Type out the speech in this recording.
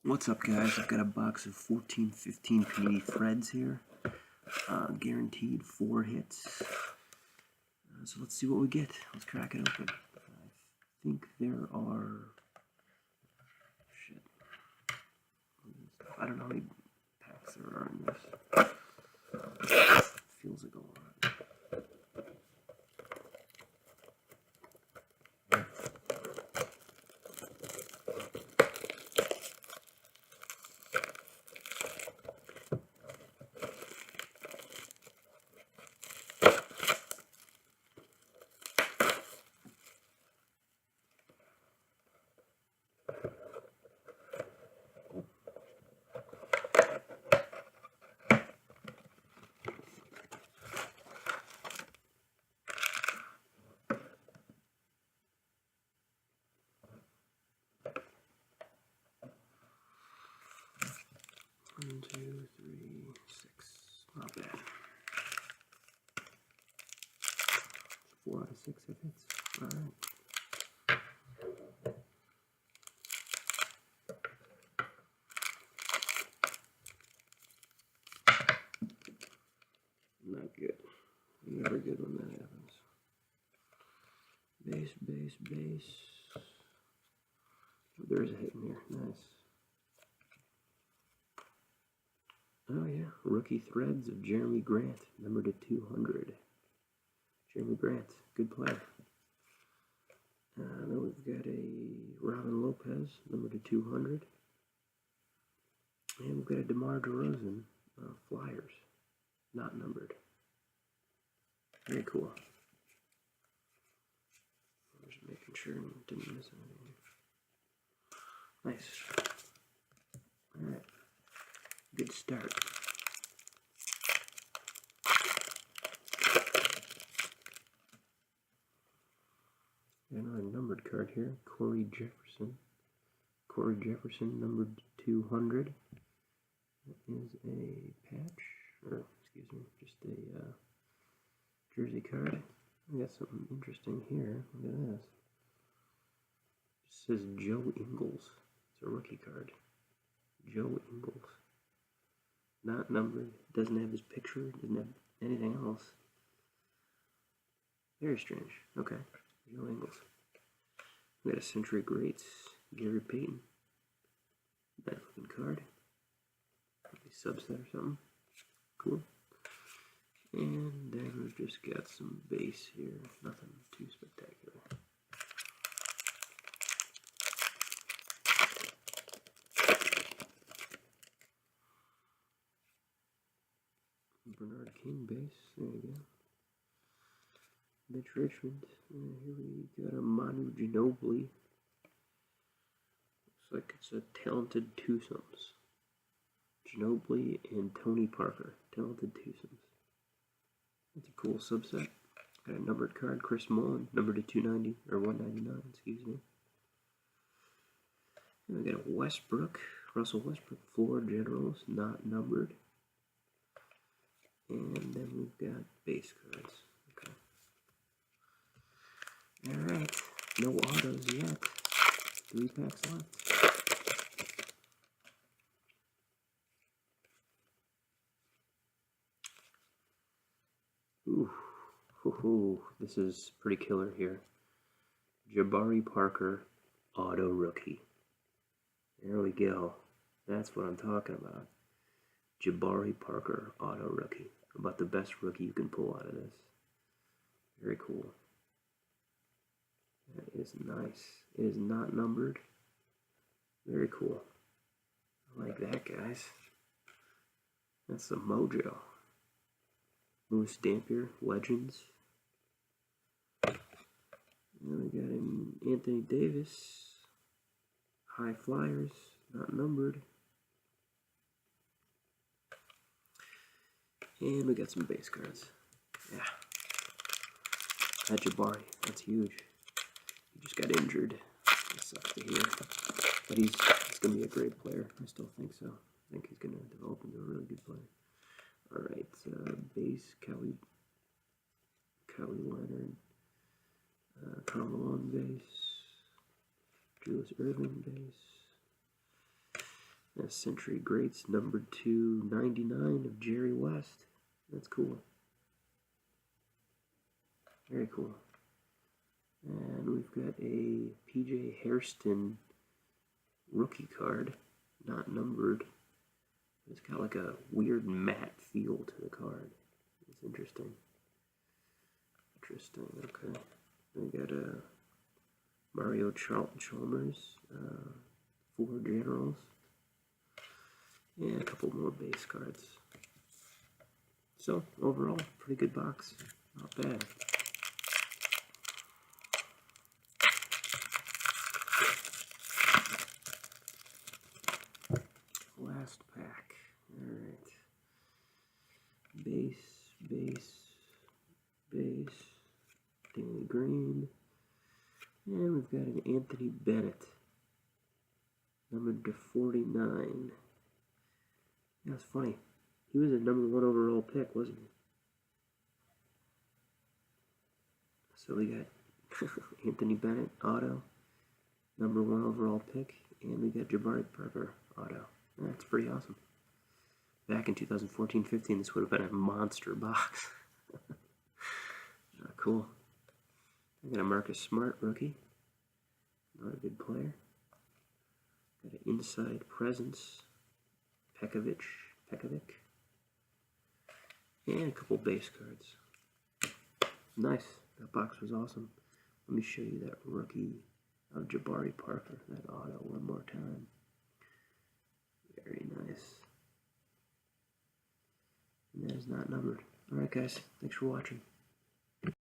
What's up, guys? I've got a box of 14-15 Panini Threads here. Guaranteed 4 hits. So let's see what we get. Let's crack it open. I think there are... Shit. I don't know how many packs there are in this. Feels like a lot. One, two, three, 6. Not bad. 4 out of 6 if it's alright. Not good. Never good when that happens. Base, base, base. Oh, there's a hit in here. Nice. Oh yeah, rookie threads of Jeremy Grant, number to 200. Jeremy Grant, good player. Then we've got a Robin Lopez, number to 200. And we've got a DeMar DeRozan, Flyers, not numbered. Very cool. I'm just making sure I didn't miss anything. Nice. Alright. Good start. Another numbered card here. Corey Jefferson. Corey Jefferson, numbered 200. That is a patch, or excuse me, just a jersey card. We got something interesting here. Look at this. It says Joe Ingles. It's a rookie card. Joe Ingles. Not numbered, doesn't have his picture, doesn't have anything else. Very strange. Okay, Joe Ingles. We got a Century Greats, Gary Payton. Nice looking card. Probably subset or something. Cool. And then we've just got some base here. Nothing too spectacular. Bernard King base, there you go. Mitch Richmond, here we got a Manu Ginobili. Looks like it's a talented twosomes. Ginobili and Tony Parker, talented twosomes. That's a cool subset. Got a numbered card, Chris Mullin, number to 290, or 199, excuse me. And we got a Westbrook, Russell Westbrook, Floor Generals, not numbered. And then we've got base cards. Okay. Alright. No autos yet. 3 packs left. Ooh. This is pretty killer here. Jabari Parker, auto rookie. There we go. That's what I'm talking about. Jabari Parker, auto rookie. About the best rookie you can pull out of this. Very cool. That is nice. It is not numbered. Very cool. I like that, guys. That's some mojo. Louis Dampier, Legends. And then we got an Anthony Davis, High Flyers, not numbered. And we got some base cards. Yeah. That Jabari, that's huge. He just got injured. That sucks to hear. But he's going to be a great player. I still think so. I think he's going to develop into a really good player. Alright, base, Kelly Leonard. Karl Malone base. Julius Erving base. A Century Greats numbered to 99 of Jerry West. That's cool. Very cool. And we've got a PJ Hairston rookie card, not numbered. It's got like a weird matte feel to the card. It's interesting. Interesting, okay. We got a Mario Chalmers, 4 Generals, and a couple more base cards. So, overall, pretty good box. Not bad. Last pack. Alright. Base. Danny Green. And we've got an Anthony Bennett. Numbered to 49. Yeah, it's funny. He was a #1 overall pick, wasn't he? So we got Anthony Bennett, auto. #1 overall pick. And we got Jabari Parker, auto. That's pretty awesome. Back in 2014-15, this would have been a monster box. Cool. I got a Marcus Smart rookie. Not a good player. Got an Inside Presence. Pekovic. And a couple base cards. Nice. That box was awesome. Let me show you that rookie of Jabari Parker, that auto, one more time. Very nice. And that is not numbered. Alright guys, thanks for watching.